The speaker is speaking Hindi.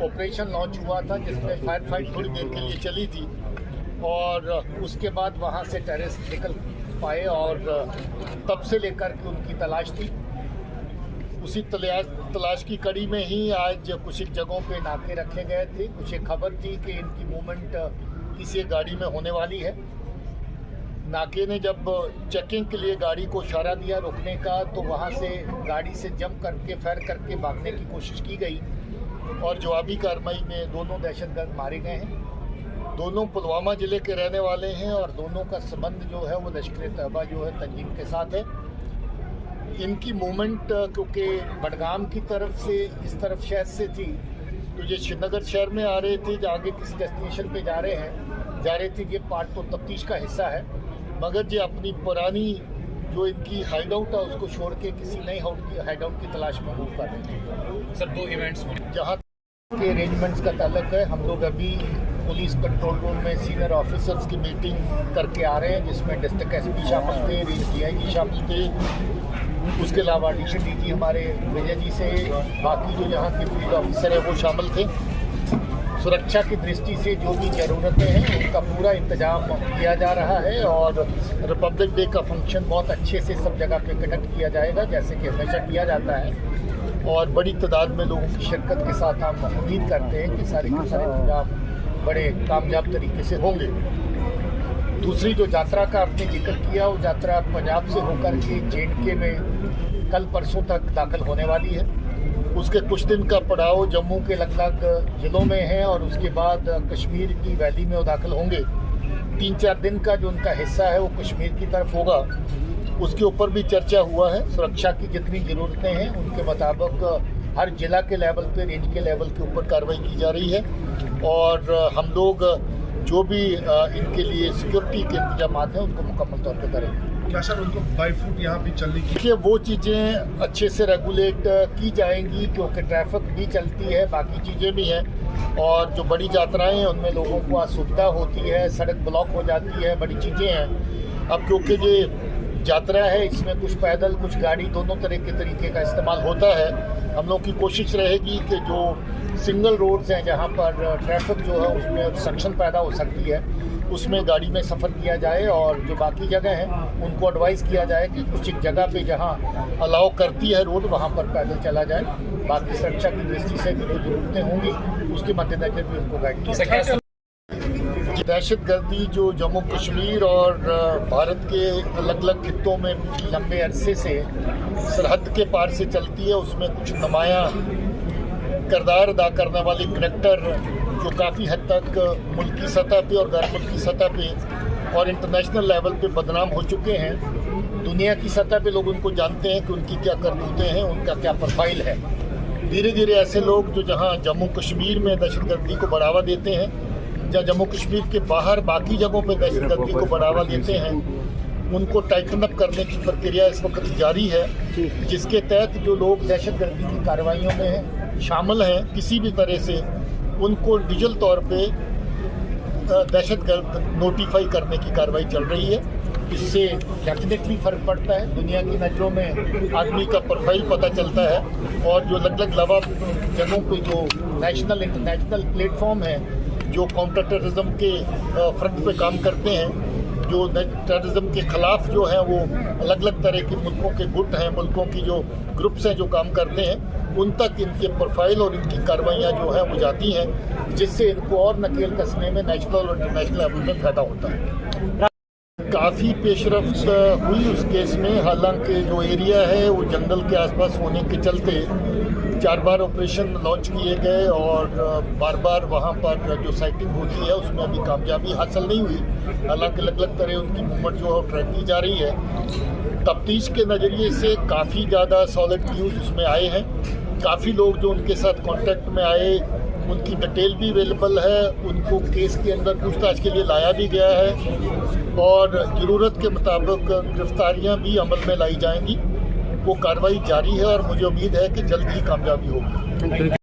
ऑपरेशन लॉन्च हुआ था जिसमें फायर फाइट थोड़ी देर के लिए चली थी और उसके बाद वहाँ से टेररिस्ट निकल पाए और तब से लेकर के उनकी तलाश थी। उसी तलाश की कड़ी में ही आज कुछ एक जगहों पे नाके रखे गए थे। कुछ एक खबर थी कि इनकी मूवमेंट किसी गाड़ी में होने वाली है। नाके ने जब चेकिंग के लिए गाड़ी को इशारा दिया रोकने का, तो वहाँ से गाड़ी से जंप करके फायर करके भागने की कोशिश की गई और जवाबी कार्रवाई में दोनों दहशतगर्द मारे गए हैं। दोनों पुलवामा ज़िले के रहने वाले हैं और दोनों का संबंध जो है वो लश्कर-ए-तैयबा जो है तंजीम के साथ है। इनकी मूवमेंट क्योंकि बडगाम की तरफ से इस तरफ शहर से थी, तो ये श्रीनगर शहर में आ रहे थे, जो आगे किसी डेस्टिनेशन पे जा रहे थे। ये पार्ट तो तफ्तीश का हिस्सा है, मगर ये अपनी पुरानी जो इनकी हाइड आउट है उसको छोड़ के किसी नई हाइड आउट की तलाश में मूव कर रहे हैं। सर, 2 इवेंट्स जहाँ के अरेंजमेंट्स का ताल्लुक है, हम लोग अभी पुलिस कंट्रोल रूम में सीनियर ऑफिसर्स की मीटिंग करके आ रहे हैं, जिसमें डिस्ट्रिक्ट एसपी शामिल थे, रेंज डीआईजी शामिल थे, उसके अलावा एडिशनल डीजी हमारे विजय जी से बाकी जो यहाँ के फील्ड ऑफिसर है वो शामिल थे। सुरक्षा की दृष्टि से जो भी ज़रूरतें हैं उनका पूरा इंतजाम किया जा रहा है और रिपब्लिक डे का फंक्शन बहुत अच्छे से सब जगह पे कंडक्ट किया जाएगा, जैसे कि हमेशा किया जाता है। और बड़ी तादाद में लोगों की शिरकत के साथ हम उम्मीद करते हैं कि सारे के सारे इंतजाम बड़े कामयाब तरीके से होंगे। दूसरी जो यात्रा का आपने जिक्र किया, वो यात्रा पंजाब से होकर के JNK में कल परसों तक दाखिल होने वाली है। उसके कुछ दिन का पड़ाव जम्मू के अलग-अलग ज़िलों में है और उसके बाद कश्मीर की वैली में वो दाखिल होंगे। 3-4 दिन का जो उनका हिस्सा है वो कश्मीर की तरफ होगा। उसके ऊपर भी चर्चा हुआ है। सुरक्षा की जितनी ज़रूरतें हैं उनके मुताबिक हर जिला के लेवल पे, रेंज के लेवल के ऊपर कार्रवाई की जा रही है और हम लोग जो भी इनके लिए सिक्योरिटी के इंतजाम हैं उनको मुकम्मल तौर पे करेंगे। क्या सर उनको बाई फुट यहाँ पे चलने की वो चीज़ें अच्छे से रेगुलेट की जाएंगी, क्योंकि ट्रैफिक भी चलती है, बाकी चीज़ें भी हैं और जो बड़ी यात्राएं हैं उनमें लोगों को असुविधा होती है, सड़क ब्लॉक हो जाती है, बड़ी चीज़ें हैं। अब क्योंकि ये यात्रा है, इसमें कुछ पैदल कुछ गाड़ी दोनों तरह के तरीके का इस्तेमाल होता है। हम लोग की कोशिश रहेगी कि जो सिंगल रोड्स हैं जहाँ पर ट्रैफिक जो है उसमें ऑब्स्ट्रक्शन पैदा हो सकती है, उसमें गाड़ी में सफ़र किया जाए और जो बाकी जगह हैं उनको एडवाइस किया जाए कि कुछ एक जगह पे जहाँ अलाउ करती है रोड वहाँ पर पैदल चला जाए। बाकी सुरक्षा की दृष्टि से जो ज़रूरतें होंगी उसके मद्देनजर भी उनको गाइड किया जाए। दहशतगर्दी जो जम्मू कश्मीर और भारत के अलग अलग खित्तों में लंबे अरसे से सरहद के पार से चलती है, उसमें कुछ नुमायाँ किरदार अदा करने वाले करैक्टर जो काफ़ी हद तक मुल्की सतह पे और गैर मुल्की सतह पे और इंटरनेशनल लेवल पे बदनाम हो चुके हैं। दुनिया की सतह पे लोग उनको जानते हैं कि उनकी क्या करतूतें हैं, उनका क्या प्रोफाइल है। धीरे धीरे ऐसे लोग जो जहाँ जम्मू कश्मीर में दहशतगर्दी को बढ़ावा देते हैं या जम्मू कश्मीर के बाहर बाकी जगहों पे दहशतगर्दी को बढ़ावा देते हैं, उनको टाइटन अप करने की प्रक्रिया इस वक्त जारी है, जिसके तहत जो लोग दहशतगर्दी की कार्रवाइयों में शामिल हैं किसी भी तरह से, उनको डिजिटल तौर पे दहशतगर्द नोटिफाई करने की कार्रवाई चल रही है। इससे डेफिनेटली फ़र्क पड़ता है, दुनिया की नज़रों में आदमी का प्रोफाइल पता चलता है और जो अलग अलग लवा जगहों पे जो नेशनल इंटरनेशनल प्लेटफॉर्म हैं जो काउंटर टेररिज्म के फ्रंट पे काम करते हैं, जो टेररिज्म के ख़िलाफ़ जो है वो अलग अलग तरह के मुल्कों के गुट हैं, मुल्कों की जो ग्रुप्स हैं जो काम करते हैं, उन तक इनके प्रोफाइल और इनकी कार्रवाइयाँ जो हैं वो जाती हैं, जिससे इनको और नकेल कसने में नेशनल और इंटरनेशनल लेवल में फ़ायदा होता है। काफ़ी पेशरफ्त हुई उस केस में, हालांकि जो एरिया है वो जंगल के आसपास होने के चलते 4 बार ऑपरेशन लॉन्च किए गए और बार बार वहाँ पर जो साइटिंग होती है उसमें अभी कामयाबी हासिल नहीं हुई। हालांकि अलग अलग तरह उनकी मूवमेंट जो है ट्रैक की जा रही है। तफ्तीश के नज़रिए से काफ़ी ज़्यादा सॉलिड न्यूज़ उसमें आए हैं। काफ़ी लोग जो उनके साथ कांटेक्ट में आए उनकी डिटेल भी अवेलेबल है, उनको केस के अंदर पूछताछ के लिए लाया भी गया है और ज़रूरत के मुताबिक गिरफ्तारियां भी अमल में लाई जाएंगी। वो कार्रवाई जारी है और मुझे उम्मीद है कि जल्द ही कामयाबी होगी।